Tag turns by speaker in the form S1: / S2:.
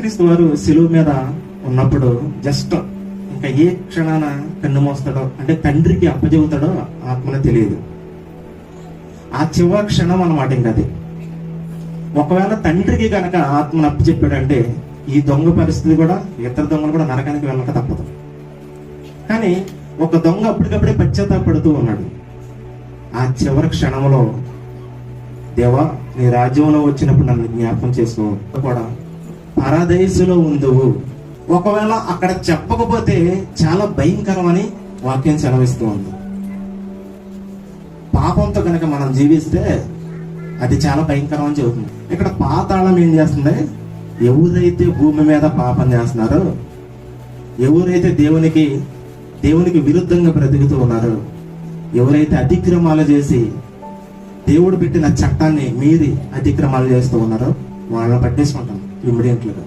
S1: యేసుక్రీస్తు వారు శిలువ మీద ఉన్నప్పుడు జస్ట్ ఇంకా ఏ క్షణాన కన్ను మోస్తాడో, అంటే తండ్రికి అప్పచెబుతాడో ఆత్మనే తెలియదు. ఆ చివరి క్షణం అన్నమాట. ఇంకా అది ఒకవేళ తండ్రికి కనుక ఆత్మను అప్పచెప్పాడంటే ఈ దొంగ పరిస్థితి కూడా, ఇతర దొంగలు కూడా నరకానికి వెళ్ళక తప్పదు. కానీ ఒక దొంగ అప్పటికప్పుడే పశ్చాత్తాపడుతూ ఉన్నాడు. ఆ చివరి క్షణంలో, దేవా నీ రాజ్యంలో వచ్చినప్పుడు నన్ను జ్ఞాపకం చేసుకో, కూడా పరదేశంలో ఉందువు. ఒకవేళ అక్కడ చెప్పకపోతే చాలా భయంకరమని వాక్యం సెలవిస్తూ ఉంది. పాపంతో కనుక మనం జీవిస్తే అది చాలా భయంకరం అని చెబుతుంది. ఇక్కడ పాతాళం ఏం చేస్తుంది? ఎవరైతే భూమి మీద పాపం చేస్తున్నారో, ఎవరైతే దేవునికి విరుద్ధంగా బ్రతుకుతూ ఉన్నారో, ఎవరైతే అతిక్రమాలు చేసి దేవుడు పెట్టిన చట్టాన్ని మీరి అతిక్రమాలు చేస్తూ ఉన్నారో వాళ్ళని పట్టేసుకుంటాం ఇమ్మీడియట్లుగా.